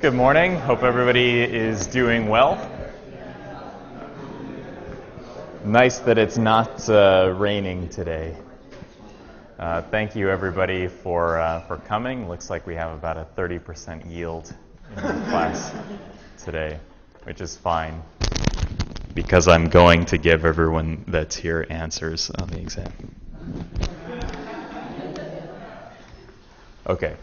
Good morning. Hope everybody is doing well. Nice that it's not raining today. Thank you everybody for coming. Looks like we have about a 30% yield in the class today, which is fine because I'm going to give everyone that's here answers on the exam. Okay.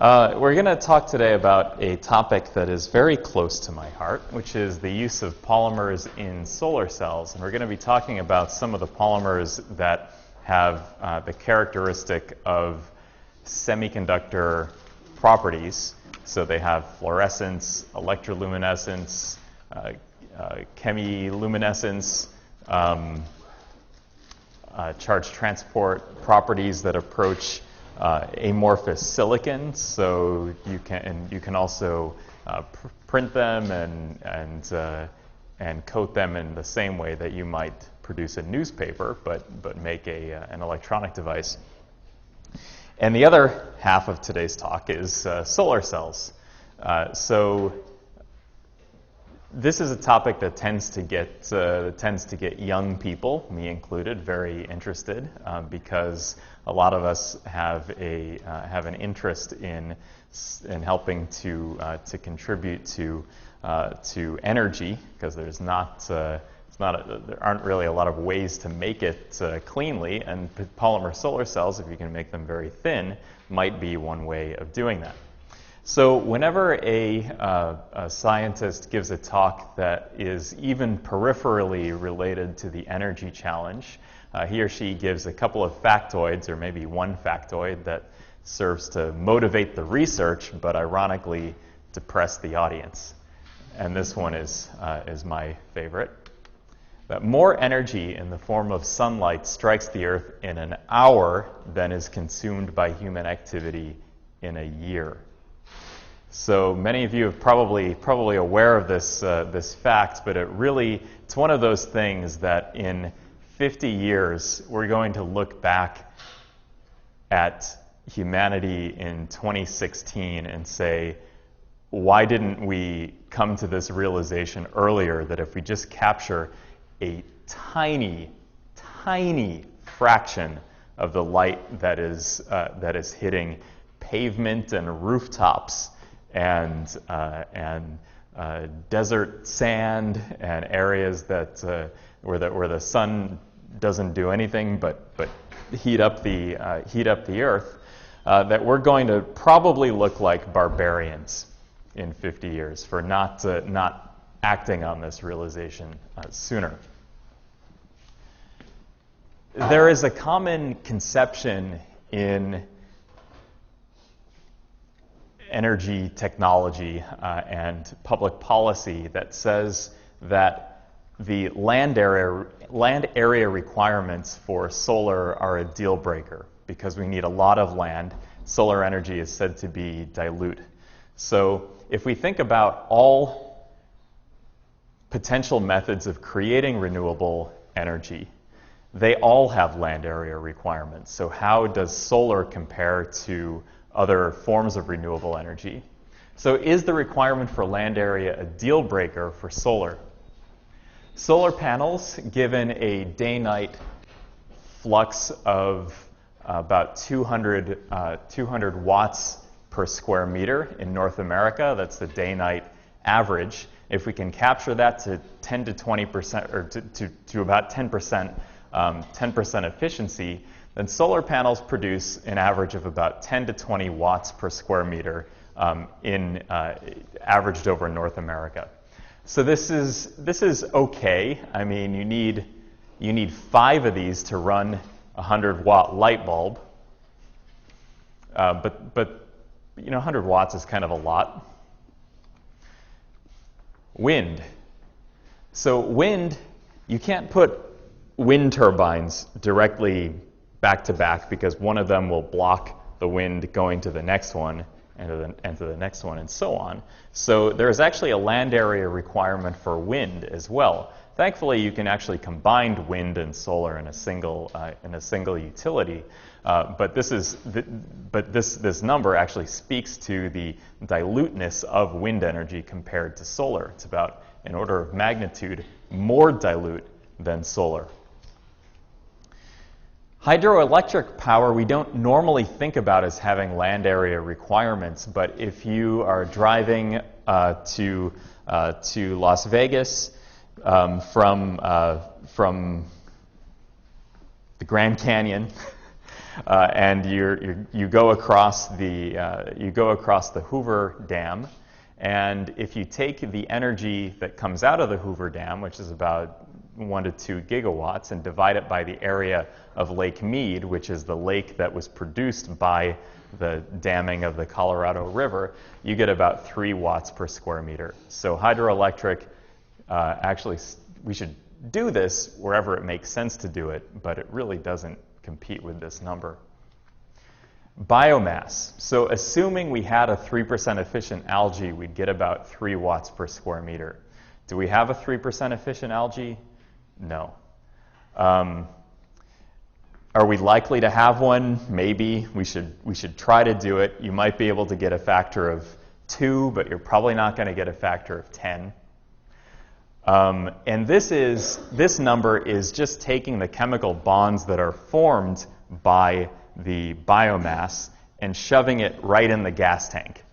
We're going to talk today about a topic that is very close to my heart, which is the use of polymers in solar cells. And we're going to be talking about some of the polymers that have the characteristic of semiconductor properties. So they have fluorescence, electroluminescence, chemiluminescence, charge transport properties that approach amorphous silicon, so you can also print them and coat them in the same way that you might produce a newspaper, but make an electronic device. And the other half of today's talk is solar cells. So this is a topic that tends to get young people, me included, very interested because a lot of us have an interest in helping to contribute to energy, because there aren't really a lot of ways to make it cleanly, and polymer solar cells, if you can make them very thin, might be one way of doing that. So whenever a scientist gives a talk that is even peripherally related to the energy challenge, he or she gives a couple of factoids, or maybe one factoid that serves to motivate the research, but ironically depress the audience. And this one is my favorite. That more energy in the form of sunlight strikes the Earth in an hour than is consumed by human activity in a year. So many of you are probably aware of this fact, but it's one of those things that in 50 years we're going to look back at humanity in 2016 and say, why didn't we come to this realization earlier that if we just capture a tiny fraction of the light that is hitting pavement and rooftops and desert sand and areas that where the sun doesn't do anything but heat up the earth, that we're going to probably look like barbarians in 50 years for not acting on this realization sooner. There is a common conception in energy technology and public policy that says that the land area requirements for solar are a deal breaker because we need a lot of land. Solar energy is said to be dilute. So if we think about all potential methods of creating renewable energy, they all have land area requirements. So how does solar compare to other forms of renewable energy? So is the requirement for land area a deal breaker for solar? Solar panels, given a day-night flux of about 200 watts per square meter in North America, that's the day-night average. If we can capture that to 10 to 20%, or to about 10% efficiency, then solar panels produce an average of about 10 to 20 watts per square meter averaged over North America. So this is okay. I mean, you need 5 of these to run a 100-watt light bulb, but 100 watts is kind of a lot. Wind. So wind, you can't put wind turbines directly back to back because one of them will block the wind going to the next one and to the next one and so on. So there is actually a land area requirement for wind as well. Thankfully, you can actually combine wind and solar in a single utility. But this number actually speaks to the diluteness of wind energy compared to solar. It's about an order of magnitude more dilute than solar. Hydroelectric power we don't normally think about as having land area requirements, but if you are driving to Las Vegas from the Grand Canyon, and you go across the Hoover Dam, and if you take the energy that comes out of the Hoover Dam, which is about 1 to 2 gigawatts, and divide it by the area of Lake Mead, which is the lake that was produced by the damming of the Colorado River, you get about 3 watts per square meter. So hydroelectric, actually, we should do this wherever it makes sense to do it, but it really doesn't compete with this number. Biomass. So assuming we had a 3% efficient algae, we'd get about 3 watts per square meter. Do we have a 3% efficient algae? No. Are we likely to have one? Maybe. We should try to do it. You might be able to get a factor of 2, but you're probably not going to get a factor of 10. And this number is just taking the chemical bonds that are formed by the biomass and shoving it right in the gas tank.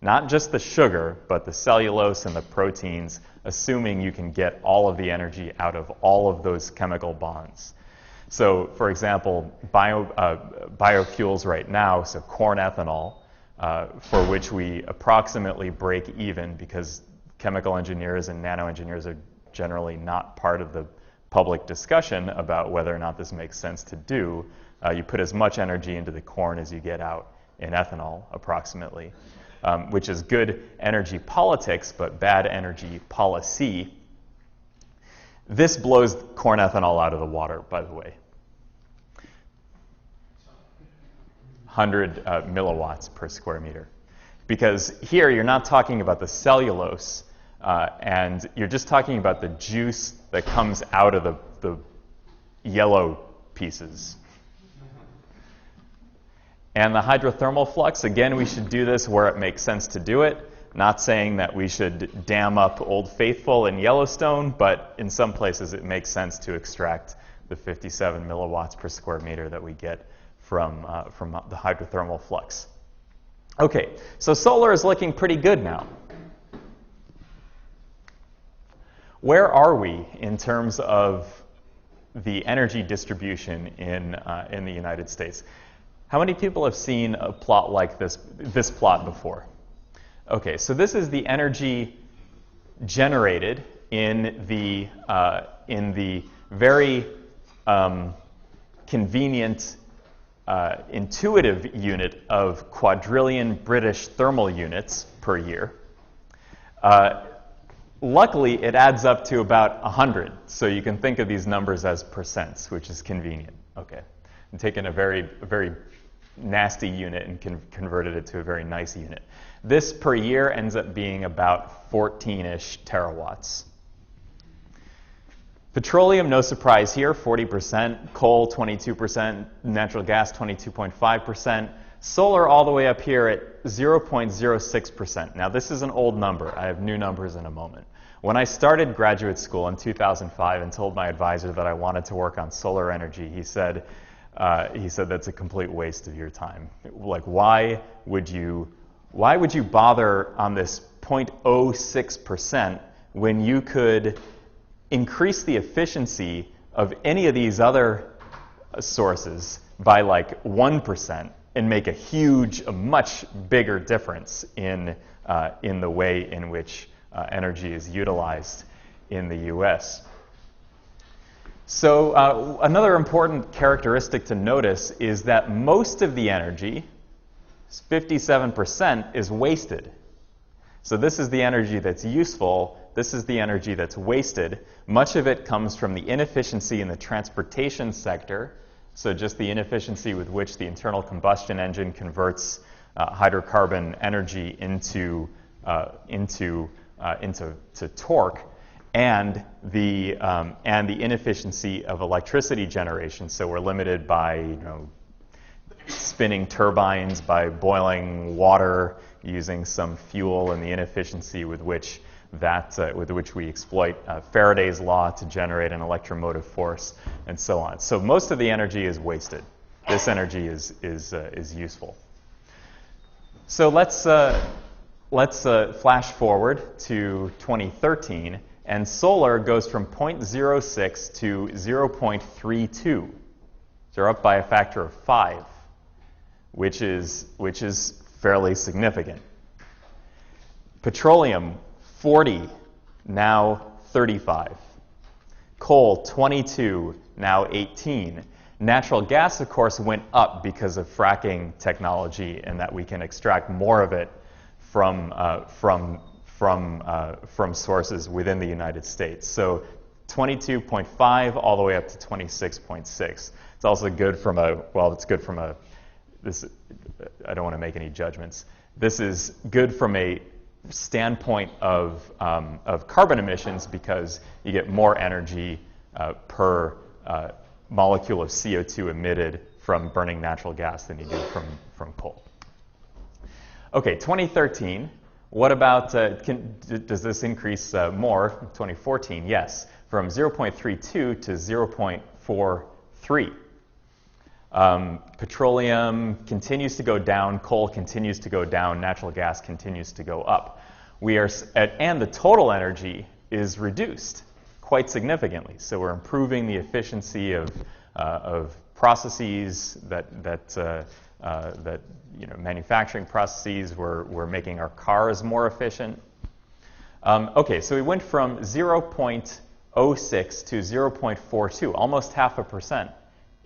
Not just the sugar, but the cellulose and the proteins, assuming you can get all of the energy out of all of those chemical bonds. So, for example, biofuels right now, so corn ethanol, for which we approximately break even because chemical engineers and nano engineers are generally not part of the public discussion about whether or not this makes sense to do. You put as much energy into the corn as you get out in ethanol, approximately, which is good energy politics, but bad energy policy. This blows corn ethanol out of the water, by the way. 100 milliwatts per square meter. Because here you're not talking about the cellulose, and you're just talking about the juice that comes out of the yellow pieces. And the hydrothermal flux, again, we should do this where it makes sense to do it. Not saying that we should dam up Old Faithful in Yellowstone, but in some places it makes sense to extract the 57 milliwatts per square meter that we get from the hydrothermal flux. Okay, so solar is looking pretty good now. Where are we in terms of the energy distribution in the United States? How many people have seen a plot like this plot before? Okay, so this is the energy generated in the very convenient, intuitive unit of quadrillion British thermal units per year. Luckily, it adds up to about 100, so you can think of these numbers as percents, which is convenient. Okay, I'm taking a very nasty unit and converted it to a very nice unit. This per year ends up being about 14-ish terawatts. Petroleum, no surprise here, 40%. Coal, 22%. Natural gas, 22.5%. Solar all the way up here at 0.06%. Now, this is an old number. I have new numbers in a moment. When I started graduate school in 2005 and told my advisor that I wanted to work on solar energy, he said that's a complete waste of your time. Like, why would you bother on this 0.06% when you could increase the efficiency of any of these other sources by like 1% and make a much bigger difference in the way in which energy is utilized in the U.S. So another important characteristic to notice is that most of the energy, 57%, is wasted. So this is the energy that's useful. This is the energy that's wasted. Much of it comes from the inefficiency in the transportation sector, so just the inefficiency with which the internal combustion engine converts hydrocarbon energy into torque. and the inefficiency of electricity generation. So we're limited by spinning turbines, by boiling water, using some fuel, and the inefficiency with which we exploit Faraday's law to generate an electromotive force, and so on. So most of the energy is wasted. This energy is useful. So let's flash forward to 2013, and solar goes from 0.06 to 0.32. So they're up by a factor of 5, which is fairly significant. Petroleum, 40, now 35. Coal, 22, now 18. Natural gas, of course, went up because of fracking technology and that we can extract more of it from sources within the United States. So 22.5 all the way up to 26.6. It's also good from I don't want to make any judgments. This is good from a standpoint of carbon emissions because you get more energy per molecule of CO2 emitted from burning natural gas than you do from coal. Okay, 2013. What about, does this increase more? 2014, yes, from 0.32 to 0.43. Petroleum continues to go down, coal continues to go down, natural gas continues to go up. And the total energy is reduced quite significantly. So we're improving the efficiency of processes manufacturing processes. We're making our cars more efficient. Okay, so we went from 0.06 to 0.42, almost 0.5%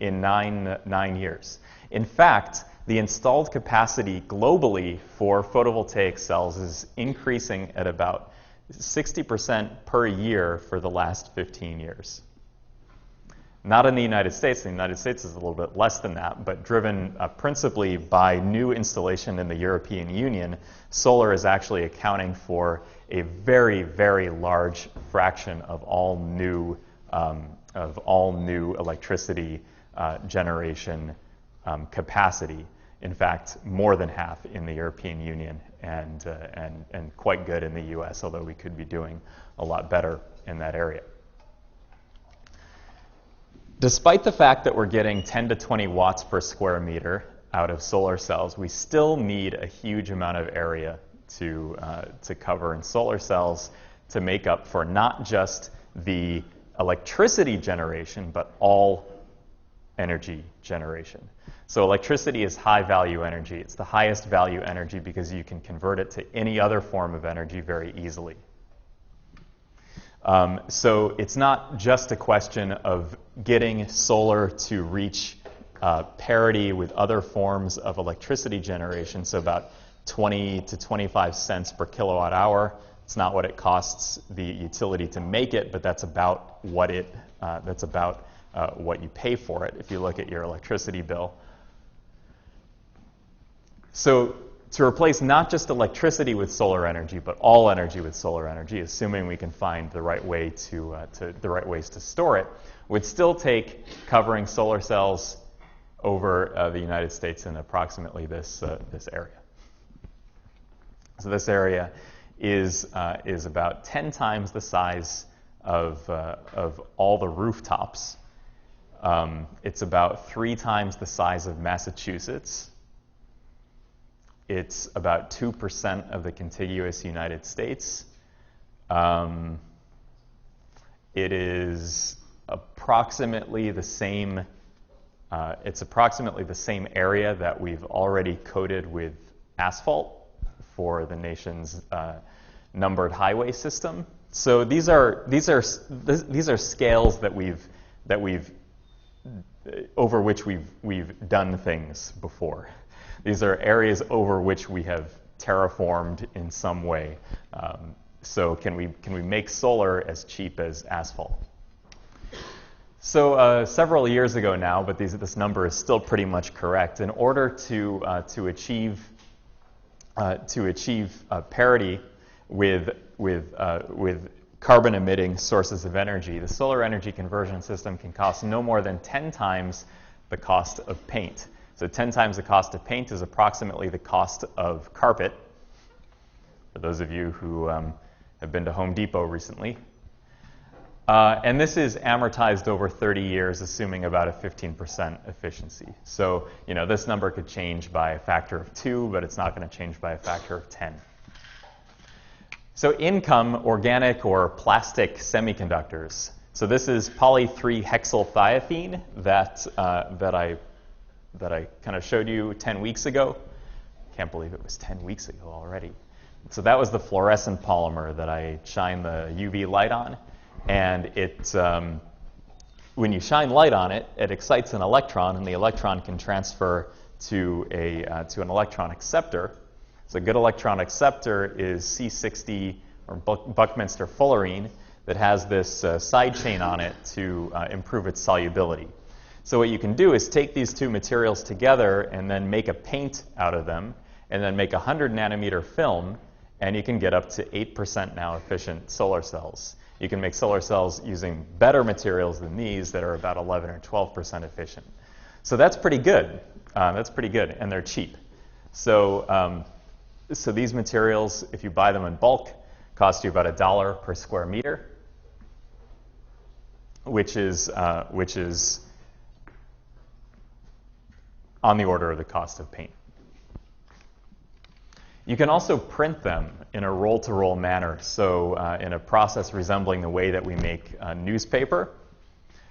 in nine years. In fact, the installed capacity globally for photovoltaic cells is increasing at about 60% per year for the last 15 years. Not in the United States. The United States is a little bit less than that, but driven principally by new installation in the European Union, solar is actually accounting for a very, very large fraction of all new electricity generation capacity. In fact, more than half in the European Union, and quite good in the U.S., although we could be doing a lot better in that area. Despite the fact that we're getting 10 to 20 watts per square meter out of solar cells, we still need a huge amount of area to cover in solar cells to make up for not just the electricity generation, but all energy generation. So electricity is high-value energy. It's the highest value energy because you can convert it to any other form of energy very easily. So it's not just a question of getting solar to reach parity with other forms of electricity generation, so about 20 to 25 cents per kilowatt hour. It's not what it costs the utility to make it, but that's about what you pay for it if you look at your electricity bill. So to replace not just electricity with solar energy, but all energy with solar energy, assuming we can find the right way the right ways to store it, would still take covering solar cells over the United States in approximately this area. So this area is about 10 times the size of all the rooftops. It's about 3 times the size of Massachusetts. It's about 2% of the contiguous United States. It is approximately the same. It's approximately the same area that we've already coated with asphalt for the nation's numbered highway system. So these are scales that we've over which we've done things before. These are areas over which we have terraformed in some way. So can we make solar as cheap as asphalt? So several years ago now, but this number is still pretty much correct. In order to achieve parity with carbon-emitting sources of energy, the solar energy conversion system can cost no more than 10 times the cost of paint. So 10 times the cost of paint is approximately the cost of carpet, for those of you who have been to Home Depot recently. And this is amortized over 30 years, assuming about a 15% efficiency. So, you know, this number could change by a factor of 2, but it's not going to change by a factor of 10. So in come organic or plastic semiconductors. So this is poly-3-hexylthiophene that I kind of showed you 10 weeks ago. Can't believe it was 10 weeks ago already. So that was the fluorescent polymer that I shine the UV light on. And it, when you shine light on it, it excites an electron, and the electron can transfer to an electron acceptor. So a good electron acceptor is C60 or Buckminster fullerene that has this side chain on it to improve its solubility. So what you can do is take these two materials together and then make a paint out of them, and then make a 100 nanometer film, and you can get up to 8% now efficient solar cells. You can make solar cells using better materials than these that are about 11 or 12% efficient. So that's pretty good. And they're cheap. So, so these materials, if you buy them in bulk, cost you about $1 per square meter, which is on the order of the cost of paint. You can also print them in a roll-to-roll manner, so in a process resembling the way that we make newspaper.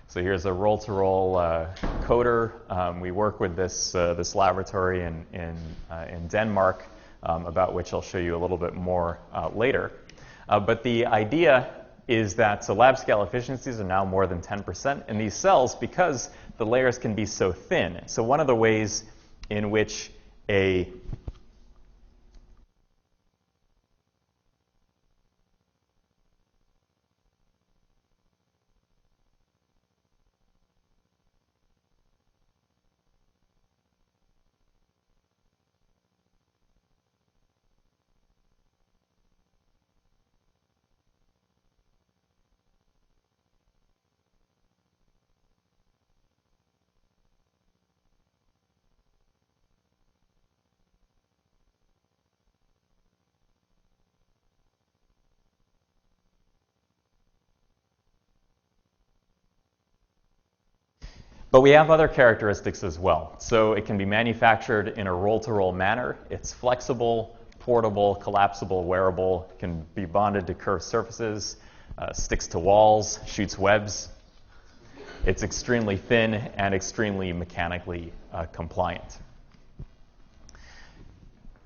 So here's a roll-to-roll coater. We work with this laboratory in Denmark, about which I'll show you a little bit more later. But the idea is that so lab scale efficiencies are now more than 10% in these cells because the layers can be so thin. So one of the ways in which But we have other characteristics as well. So it can be manufactured in a roll-to-roll manner. It's flexible, portable, collapsible, wearable, can be bonded to curved surfaces, sticks to walls, shoots webs. It's extremely thin and extremely mechanically compliant.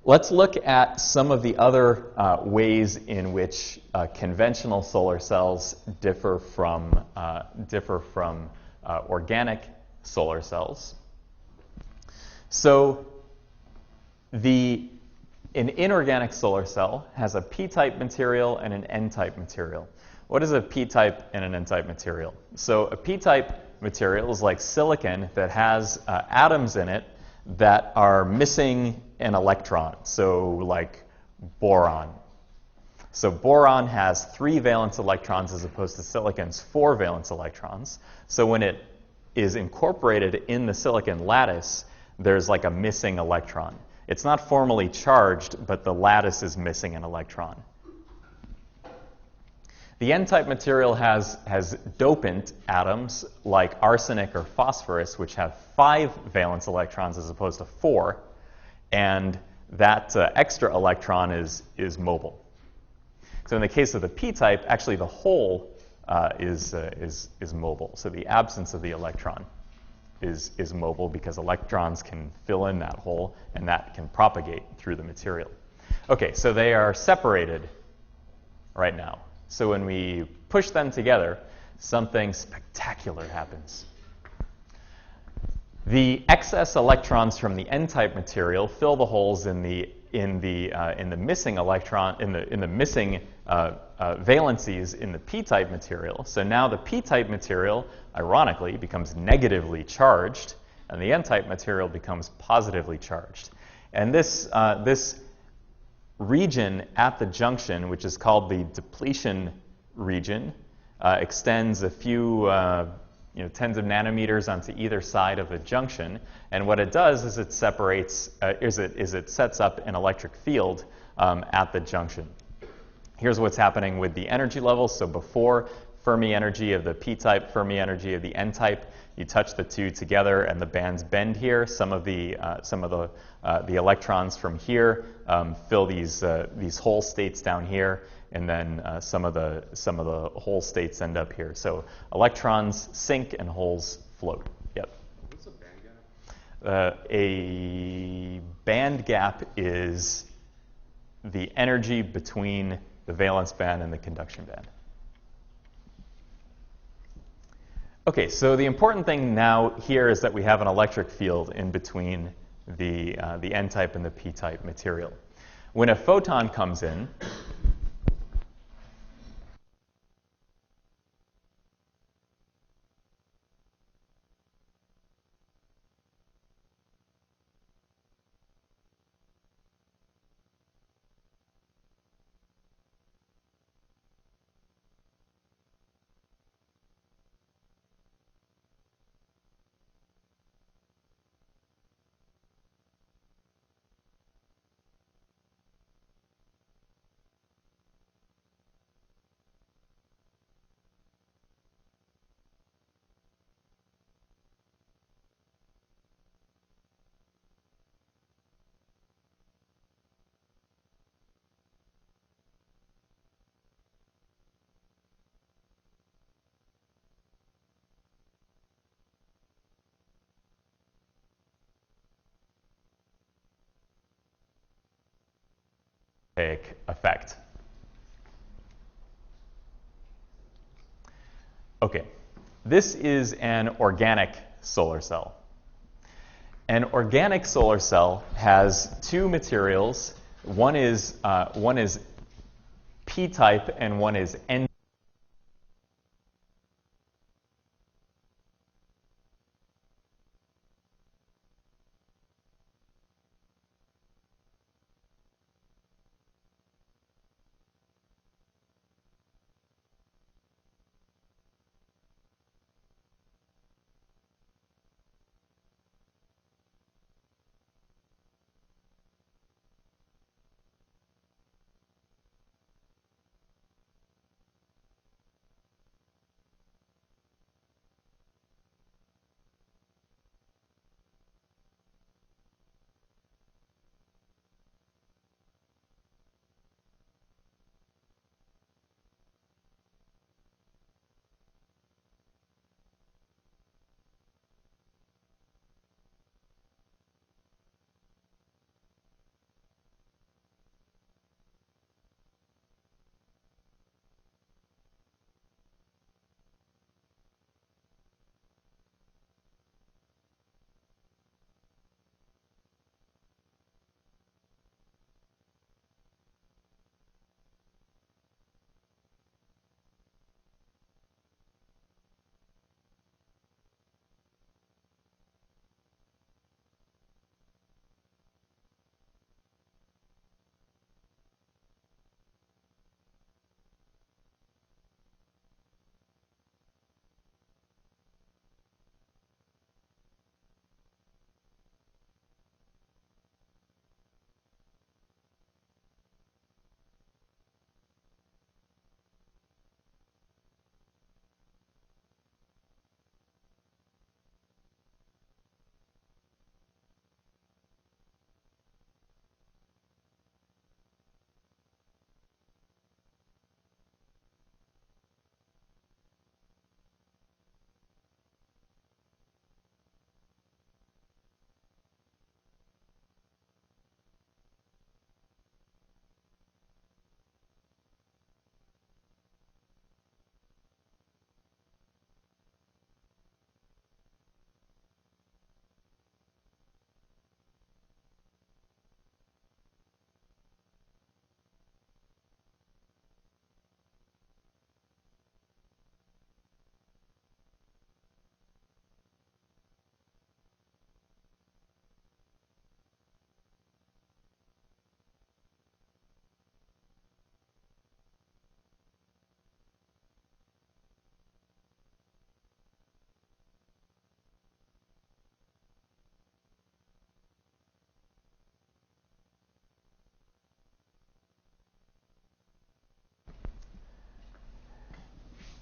Let's look at some of the other ways in which conventional solar cells differ from organic solar cells. So an inorganic solar cell has a p-type material and an n-type material. What is a p-type and an n-type material? So a p-type material is like silicon that has atoms in it that are missing an electron, so like boron. So boron has 3 valence electrons as opposed to silicon's 4 valence electrons. So when it is incorporated in the silicon lattice, there's like a missing electron. It's not formally charged, but the lattice is missing an electron. The n-type material has dopant atoms like arsenic or phosphorus, which have 5 valence electrons as opposed to 4, and that extra electron is mobile. So in the case of the p-type, actually the whole is mobile. So the absence of the electron is mobile because electrons can fill in that hole, and that can propagate through the material. Okay, so they are separated right now. So when we push them together, something spectacular happens. The excess electrons from the n-type material fill the holes in the missing electron in the missing valencies in the p-type material. So now the p-type material, ironically, becomes negatively charged, and the n-type material becomes positively charged. And this region at the junction, which is called the depletion region extends a few tens of nanometers onto either side of a junction, and what it does is it separates, it sets up an electric field at the junction. Here's what's happening with the energy levels. So before, Fermi energy of the p-type, Fermi energy of the n-type. You touch the two together, and the bands bend here. Some of the electrons from here fill these hole states down here, and then some of the hole states end up here. So electrons sink and holes float. Yep. What's a band gap? A band gap is the energy between the valence band and the conduction band. Okay, so the important thing now here is that we have an electric field in between the n-type and the p-type material. When a photon comes in, effect. Okay, this is an organic solar cell. An organic solar cell has two materials. One is p-type and one is n.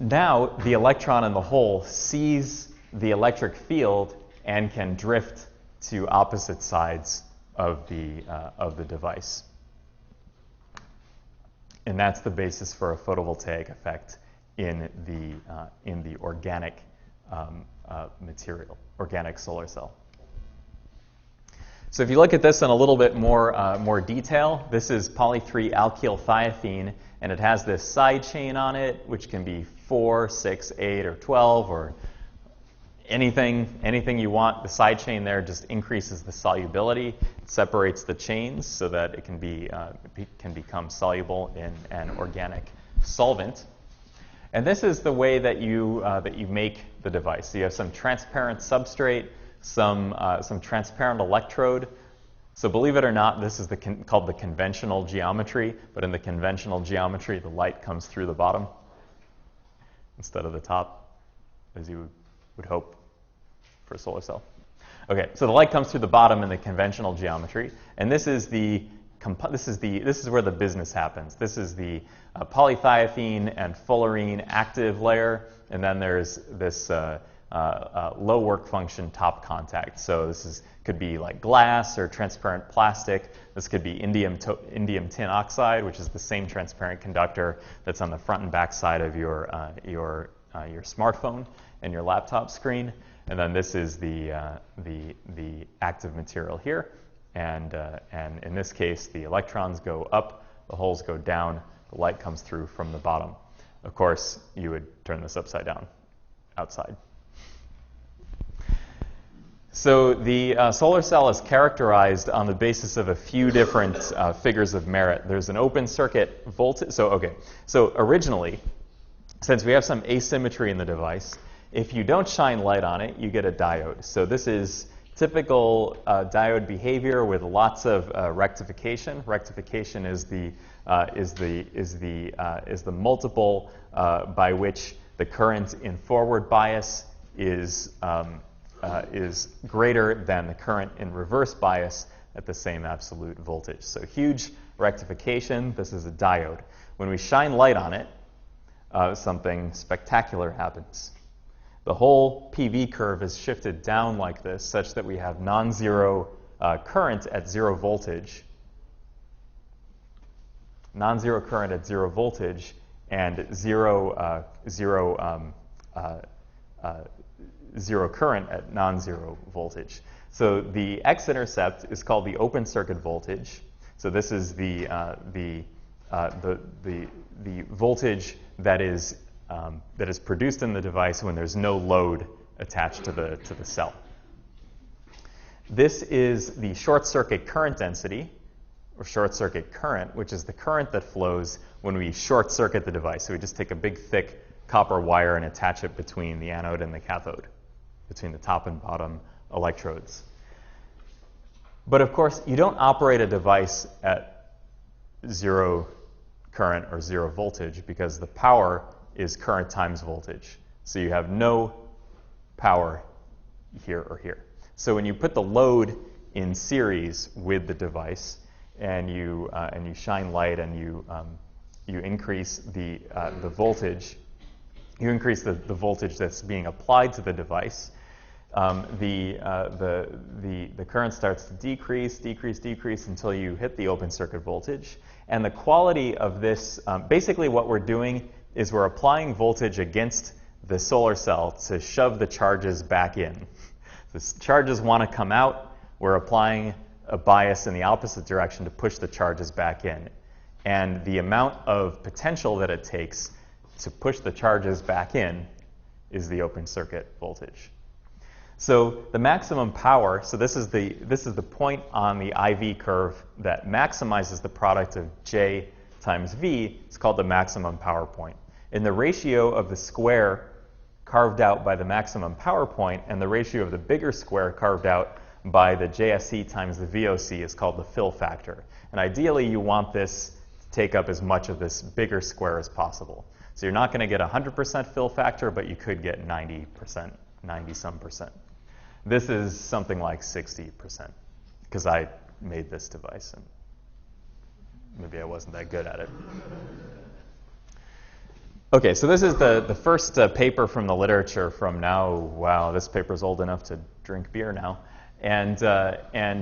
Now the electron in the hole sees the electric field and can drift to opposite sides of the device. And that's the basis for a photovoltaic effect in the organic material, organic solar cell. So if you look at this in a little bit more detail, this is poly-3 alkyl thiophene, and it has this side chain on it, which can be 4, 6, 8, or 12, or anything you want. The side chain there just increases the solubility, it separates the chains so that it can become soluble in an organic solvent. And this is the way that you make the device. So you have some transparent substrate, some transparent electrode. So believe it or not, this is called the conventional geometry, but in the conventional geometry, the light comes through the bottom instead of the top, as you would hope for a solar cell. Okay, so the light comes through the bottom in the conventional geometry, and this is where the business happens. This is the polythiophene and fullerene active layer, and then there's this low work function top contact. So this could be like glass or transparent plastic. This could be indium tin oxide, which is the same transparent conductor that's on the front and back side of your smartphone and your laptop screen. And then this is the active material here. And in this case, the electrons go up, the holes go down, the light comes through from the bottom. Of course, you would turn this upside down outside. So the solar cell is characterized on the basis of a few different figures of merit. There's an open circuit voltage. So originally, since we have some asymmetry in the device, if you don't shine light on it, you get a diode. So this is typical diode behavior with lots of rectification. Rectification is the multiple by which the current in forward bias is greater than the current in reverse bias at the same absolute voltage. So huge rectification. This is a diode. When we shine light on it, something spectacular happens. The whole PV curve is shifted down like this, such that we have non-zero current at zero voltage, non-zero current at zero voltage, and zero current at non-zero voltage. So the x-intercept is called the open circuit voltage. So this is the voltage that is produced in the device when there's no load attached to the cell. This is the short circuit current density, or short circuit current, which is the current that flows when we short circuit the device. So we just take a big thick copper wire and attach it between the anode and the cathode, between the top and bottom electrodes. But of course, you don't operate a device at zero current or zero voltage because the power is current times voltage. So you have no power here or here. So when you put the load in series with the device and you shine light and you increase the voltage, you increase the voltage that's being applied to the device, the current starts to decrease until you hit the open circuit voltage. And the quality of this, basically what we're doing is we're applying voltage against the solar cell to shove the charges back in. The charges want to come out. We're applying a bias in the opposite direction to push the charges back in. And the amount of potential that it takes to push the charges back in is the open circuit voltage. So the maximum power, so this is the point on the IV curve that maximizes the product of J times V. It's called the maximum power point. And the ratio of the square carved out by the maximum power point and the ratio of the bigger square carved out by the JSC times the VOC is called the fill factor. And ideally, you want this to take up as much of this bigger square as possible. So you're not going to get 100% fill factor, but you could get 90%, 90-some percent. This is something like 60%, because I made this device, and maybe I wasn't that good at it. Okay, so this is the first paper from the literature from now, wow, this paper's old enough to drink beer now. And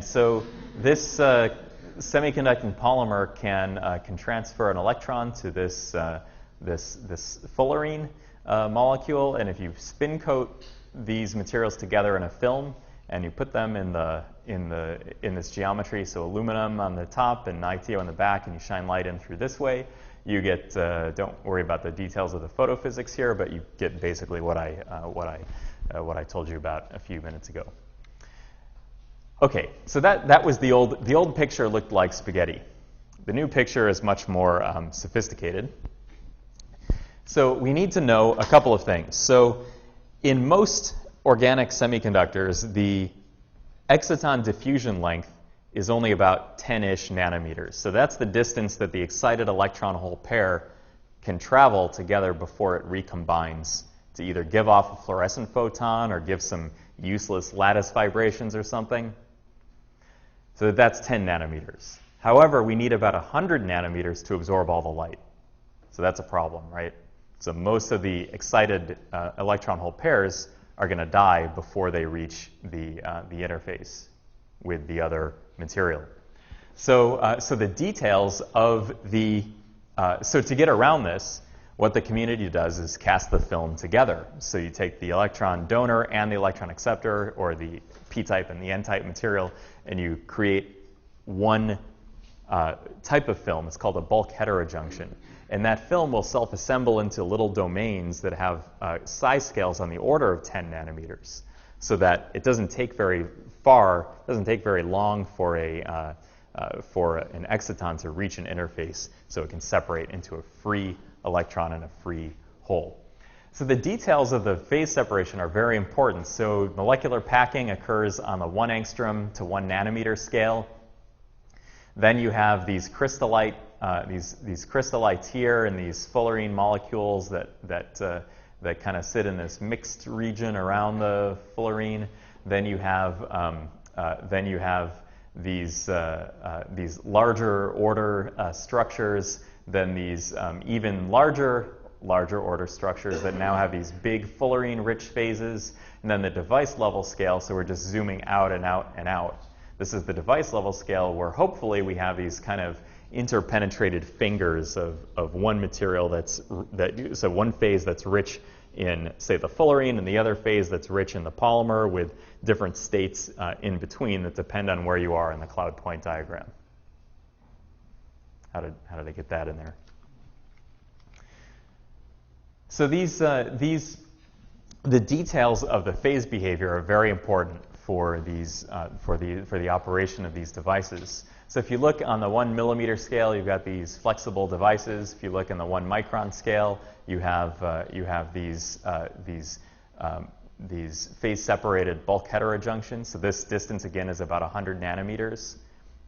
so this semiconducting polymer can transfer an electron to this fullerene molecule, and if you spin coat these materials together in a film and you put them in this geometry, so aluminum on the top and ITO on the back, and you shine light in through this way, you get, don't worry about the details of the photophysics here, but you get basically what I told you about a few minutes ago. Okay, so that was the old picture looked like spaghetti. The new picture is much more sophisticated. So we need to know a couple of things. So in most organic semiconductors, the exciton diffusion length is only about 10-ish nanometers. So that's the distance that the excited electron hole pair can travel together before it recombines to either give off a fluorescent photon or give some useless lattice vibrations or something. So that's 10 nanometers. However, we need about 100 nanometers to absorb all the light. So that's a problem, right? So most of the excited electron hole pairs are going to die before they reach the interface with the other material. So the details of so to get around this, what the community does is cast the film together. So you take the electron donor and the electron acceptor, or the p-type and the n-type material, and you create one type of film. It's called a bulk heterojunction. And that film will self-assemble into little domains that have size scales on the order of 10 nanometers, so that it doesn't take very long for an exciton to reach an interface, so it can separate into a free electron and a free hole. So the details of the phase separation are very important. So molecular packing occurs on the 1 angstrom to 1 nanometer scale. Then you have these crystallite, these crystallites here, and these fullerene molecules that kind of sit in this mixed region around the fullerene. Then you have these larger order structures. Then these even larger order structures that now have these big fullerene-rich phases. And then the device level scale. So we're just zooming out and out and out. This is the device level scale where hopefully we have these kind of interpenetrated fingers of one material so one phase that's rich in, say, the fullerene, and the other phase that's rich in the polymer, with different states in between that depend on where you are in the cloud point diagram. How did I get that in there? So the details of the phase behavior are very important for the operation of these devices. So if you look on the 1 millimeter scale, you've got these flexible devices. If you look in the 1 micron scale, you have these phase separated bulk heterojunctions. So this distance again is about 100 nanometers,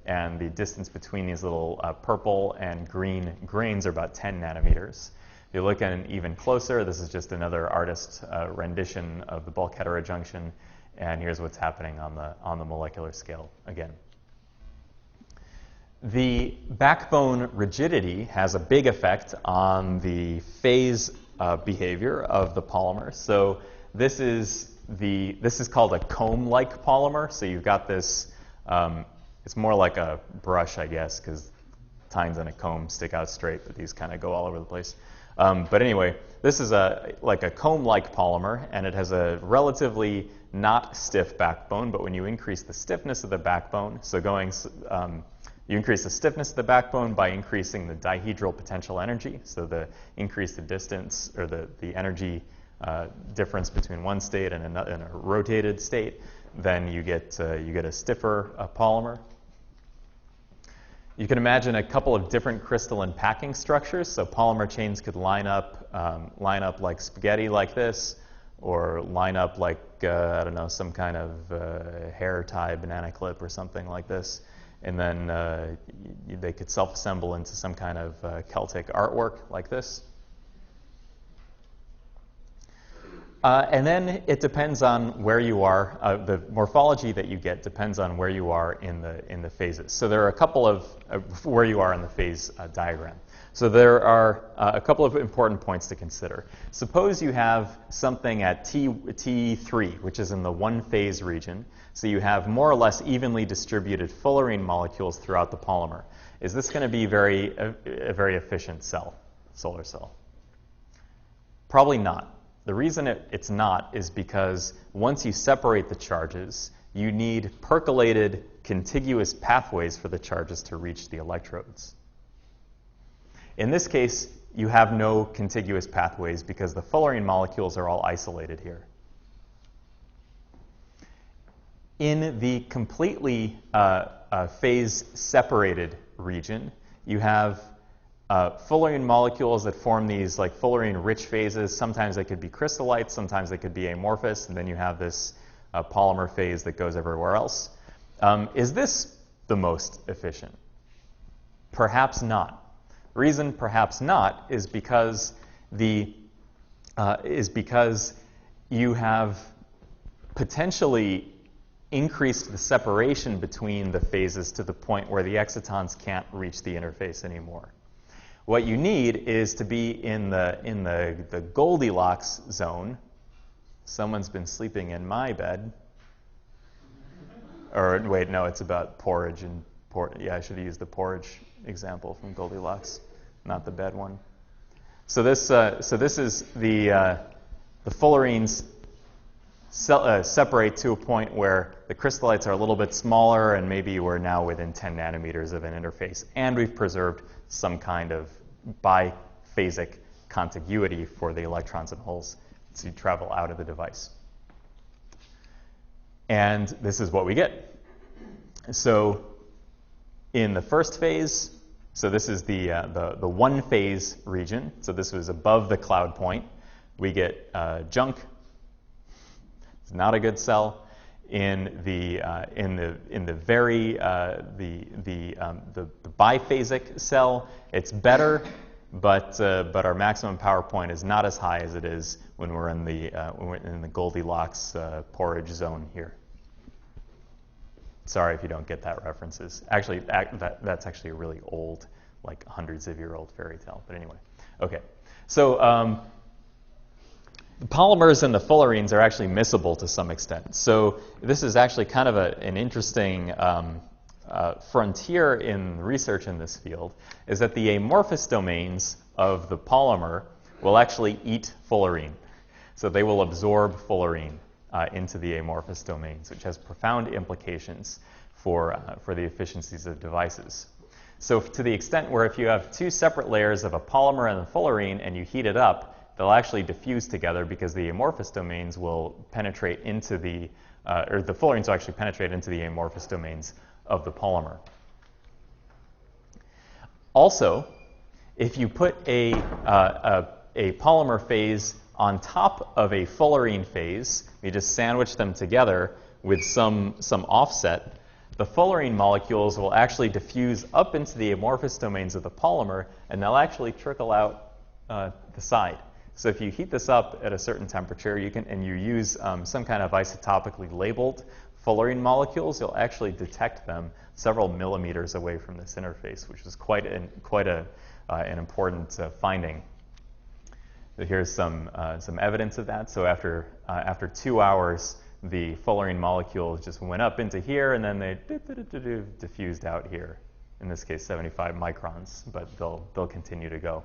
and the distance between these little purple and green grains are about 10 nanometers. If you look at an even closer, this is just another artist rendition of the bulk heterojunction. And here's what's happening on the molecular scale again. The backbone rigidity has a big effect on the phase behavior of the polymer. So this is called a comb-like polymer. So you've got this. It's more like a brush, I guess, because tines and a comb stick out straight, but these kind of go all over the place. But anyway, this is like a comb-like polymer, and it has a relatively not stiff backbone. But when you increase the stiffness of the backbone, so you increase the stiffness of the backbone by increasing the dihedral potential energy, so increase the distance or the energy difference between one state and a rotated state, then you get a stiffer polymer. You can imagine a couple of different crystalline packing structures. So polymer chains could line up like spaghetti like this, or line up like, I don't know, some kind of hair tie banana clip or something like this. And then they could self-assemble into some kind of Celtic artwork like this. And then it depends on where you are. The morphology that you get depends on where you are in the phases. So there are a couple of where you are in the phase diagram. So there are a couple of important points to consider. Suppose you have something at T3, which is in the one-phase region. So you have more or less evenly distributed fullerene molecules throughout the polymer. Is this going to be a very efficient cell, solar cell? Probably not. The reason it's not is because once you separate the charges, you need percolated contiguous pathways for the charges to reach the electrodes. In this case, you have no contiguous pathways because the fullerene molecules are all isolated here. In the completely phase-separated region, you have fullerene molecules that form these like fullerene-rich phases. Sometimes they could be crystallites, sometimes they could be amorphous, and then you have this polymer phase that goes everywhere else. Is this the most efficient? Perhaps not. Reason perhaps not is because you have potentially increased the separation between the phases to the point where the excitons can't reach the interface anymore. What you need is to be in the Goldilocks zone. Someone's been sleeping in my bed. Or wait, no, it's about porridge and yeah, I should have used the porridge example from Goldilocks, not the bed one. So this is the fullerenes separate to a point where the crystallites are a little bit smaller, and maybe we're now within 10 nanometers of an interface, and we've preserved some kind of biphasic contiguity for the electrons and holes to travel out of the device. And this is what we get. So in the first phase, so this is the one-phase region. So this was above the cloud point. We get junk. It's not a good cell. In the biphasic cell, it's better, but our maximum power point is not as high as it is when we're in the Goldilocks porridge zone here. Sorry if you don't get that references. Actually, that's actually a really old, like hundreds-of-year-old fairy tale. But anyway, okay. So the polymers and the fullerenes are actually miscible to some extent. So this is actually kind of an interesting frontier in research in this field, is that the amorphous domains of the polymer will actually eat fullerene. So they will absorb fullerene into the amorphous domains, which has profound implications for the efficiencies of devices. So to the extent where if you have two separate layers of a polymer and a fullerene and you heat it up, they'll actually diffuse together because the amorphous domains will penetrate into the fullerenes will actually penetrate into the amorphous domains of the polymer. Also, if you put a polymer phase on top of a fullerene phase, you just sandwich them together with some offset, the fullerene molecules will actually diffuse up into the amorphous domains of the polymer, and they'll actually trickle out the side. So if you heat this up at a certain temperature, and you use some kind of isotopically labeled fullerene molecules, you'll actually detect them several millimeters away from this interface, which is quite an important finding. Here's some evidence of that. So after 2 hours, the fullerene molecules just went up into here, and then they diffused out here. In this case, 75 microns, but they'll continue to go.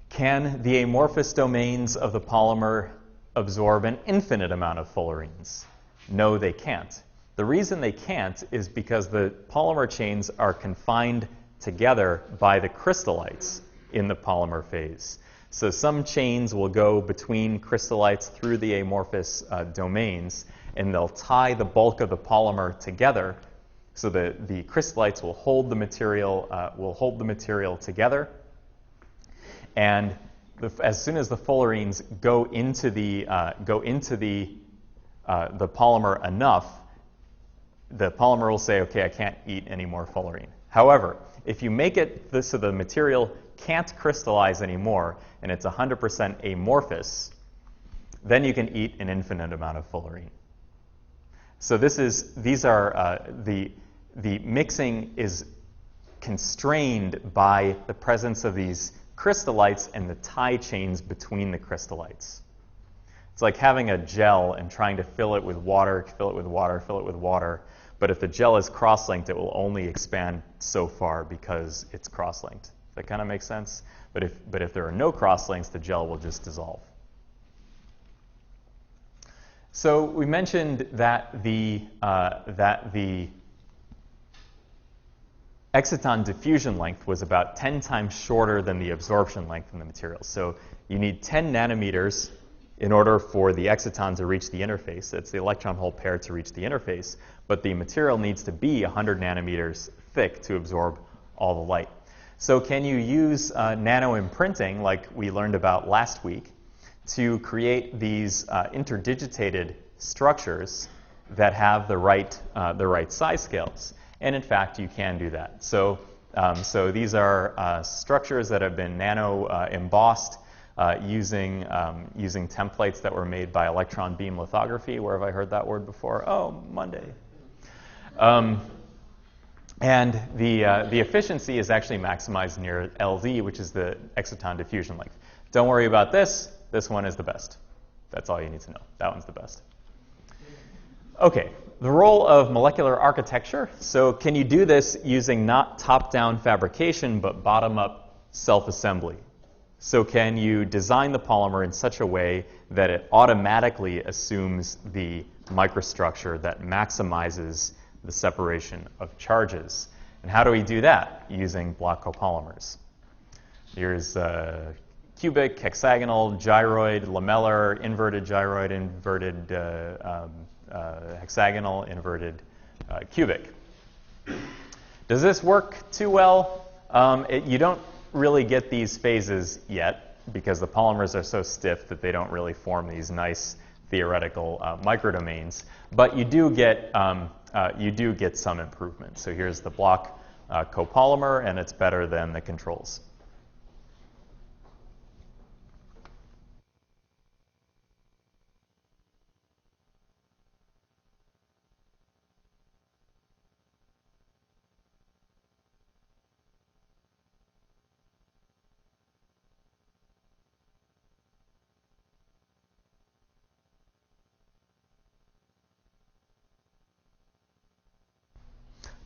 Can the amorphous domains of the polymer absorb an infinite amount of fullerenes? No, they can't. The reason they can't is because the polymer chains are confined together by the crystallites in the polymer phase. So some chains will go between crystallites through the amorphous domains, and they'll tie the bulk of the polymer together, so that the crystallites will hold the material together. And as soon as the fullerenes go into the polymer enough, the polymer will say, okay, I can't eat any more fullerene. However, if you make it so the material can't crystallize anymore, and it's 100% amorphous, then you can eat an infinite amount of fullerene. So the mixing is constrained by the presence of these crystallites and the tie chains between the crystallites. It's like having a gel and trying to fill it with water, fill it with water, fill it with water. But if the gel is cross-linked, it will only expand so far because it's cross-linked. That kind of makes sense? But if there are no cross-links, the gel will just dissolve. So we mentioned that the exciton diffusion length was about 10 times shorter than the absorption length in the material. So you need 10 nanometers in order for the exciton to reach the interface. It's the electron-hole pair to reach the interface, but the material needs to be 100 nanometers thick to absorb all the light. So can you use nano-imprinting, like we learned about last week, to create these interdigitated structures that have the right size scales? And in fact, you can do that. So these are structures that have been nano-embossed using templates that were made by electron beam lithography. Where have I heard that word before? Oh, Monday. And the efficiency is actually maximized near LZ, which is the exciton diffusion length. Don't worry about this. This one is the best. That's all you need to know. That one's the best. Okay, the role of molecular architecture. So can you do this using not top-down fabrication, but bottom-up self-assembly? So can you design the polymer in such a way that it automatically assumes the microstructure that maximizes the separation of charges? And how do we do that? Using block copolymers. Here's cubic, hexagonal, gyroid, lamellar, inverted gyroid, inverted hexagonal, inverted cubic. Does this work too well? You don't really get these phases yet because the polymers are so stiff that they don't really form these nice theoretical microdomains. But you do get some improvement. So here's the block copolymer, and it's better than the controls.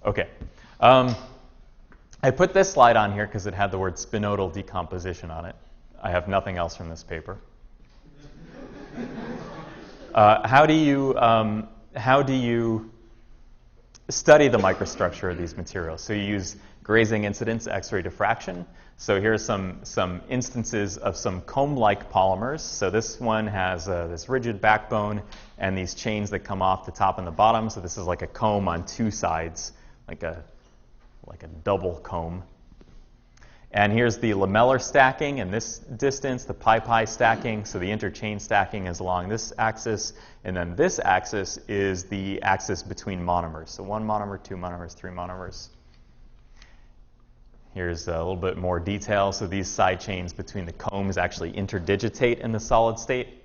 Okay. I put this slide on here because it had the word spinodal decomposition on it. I have nothing else from this paper. How do you study the microstructure of these materials? So you use grazing incidence X-ray diffraction. So here's some instances of some comb-like polymers. So this one has this rigid backbone and these chains that come off the top and the bottom. So this is like a comb on two sides, like a double comb. And here's the lamellar stacking in this distance, the pi-pi stacking. So the interchain stacking is along this axis. And then this axis is the axis between monomers. So 1 monomer, 2 monomers, 3 monomers. Here's a little bit more detail. So these side chains between the combs actually interdigitate in the solid state.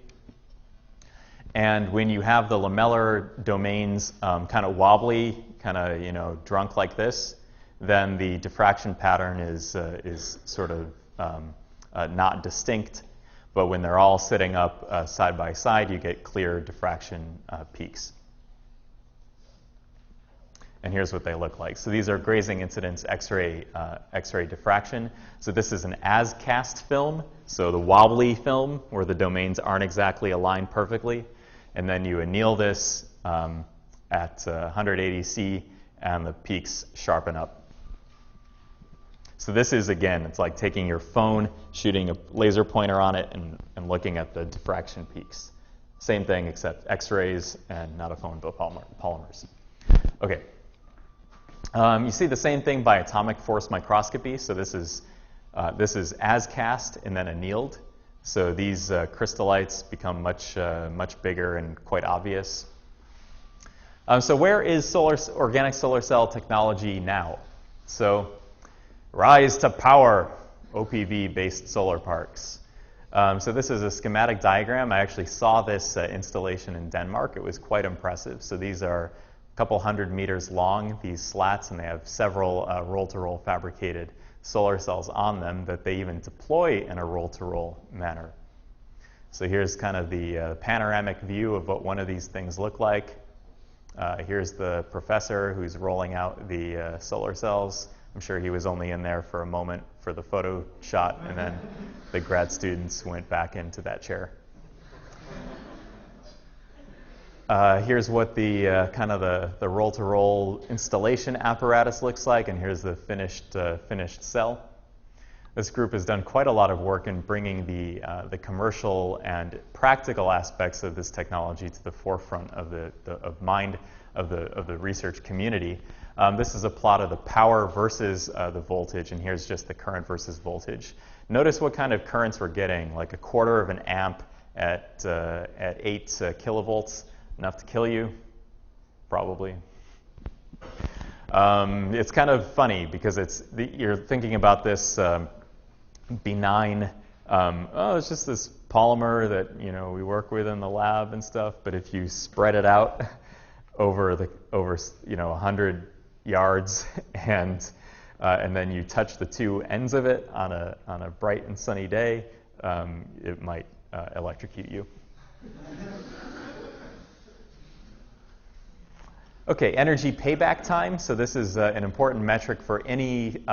And when you have the lamellar domains kind of wobbly, kind of drunk like this, then the diffraction pattern is sort of not distinct. But when they're all sitting up side by side, you get clear diffraction peaks. And here's what they look like. So these are grazing incidence X-ray diffraction. So this is an as-cast film, so the wobbly film where the domains aren't exactly aligned perfectly. And then you anneal this at 180 C, and the peaks sharpen up. So this is, again, it's like taking your phone, shooting a laser pointer on it, and looking at the diffraction peaks. Same thing, except X-rays and not a phone, but polymers. Okay. You see the same thing by atomic force microscopy. So this is as cast and then annealed. So these crystallites become much bigger and quite obvious. So where is organic solar cell technology now? So rise to power. OPV-based solar parks. So this is a schematic diagram. I actually saw this installation in Denmark. It was quite impressive. So these are a couple 100 meters long, these slats, and they have several roll-to-roll fabricated solar cells on them that they even deploy in a roll-to-roll manner. So here's kind of the panoramic view of what one of these things look like. Here's the professor who's rolling out the solar cells. I'm sure he was only in there for a moment for the photo shot, and then the grad students went back into that chair. Here's what the kind of the roll-to-roll installation apparatus looks like, and here's the finished cell. This group has done quite a lot of work in bringing the commercial and practical aspects of this technology to the forefront of the research community. This is a plot of the power versus the voltage, and here's just the current versus voltage. Notice what kind of currents we're getting, like 1/4 of an amp at 8 kilovolts, enough to kill you, probably. It's kind of funny because you're thinking about this benign, it's just this polymer that we work with in the lab and stuff. But if you spread it out over 100 yards and then you touch the two ends of it on a bright and sunny day, it might electrocute you. Okay, energy payback time. So this is an important metric for any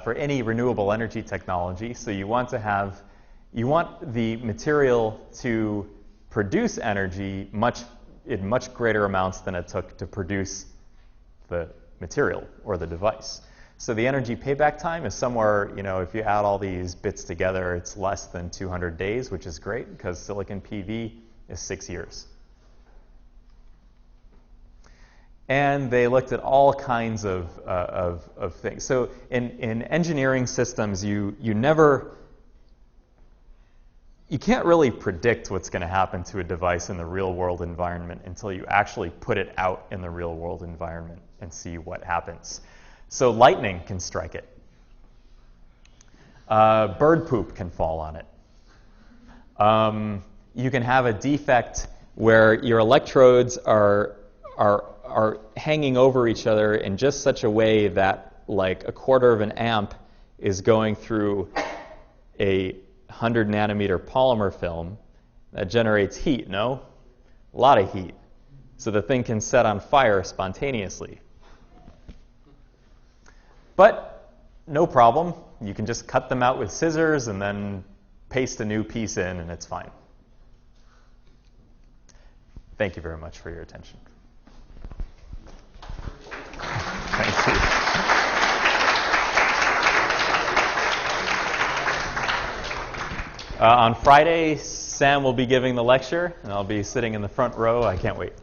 for any renewable energy technology. So you want the material to produce energy in much greater amounts than it took to produce the material or the device. So the energy payback time is somewhere, if you add all these bits together, it's less than 200 days, which is great because silicon PV is 6 years. And they looked at all kinds of things. So in engineering systems, you can't really predict what's going to happen to a device in the real-world environment until you actually put it out in the real-world environment and see what happens. So lightning can strike it. Bird poop can fall on it. You can have a defect where your electrodes are hanging over each other in just such a way that like 1/4 of an amp is going through a 100 nanometer polymer film that generates heat, no? A lot of heat. So the thing can set on fire spontaneously. But no problem. You can just cut them out with scissors and then paste a new piece in and it's fine. Thank you very much for your attention. Thank you. On Friday, Sam will be giving the lecture, and I'll be sitting in the front row. I can't wait.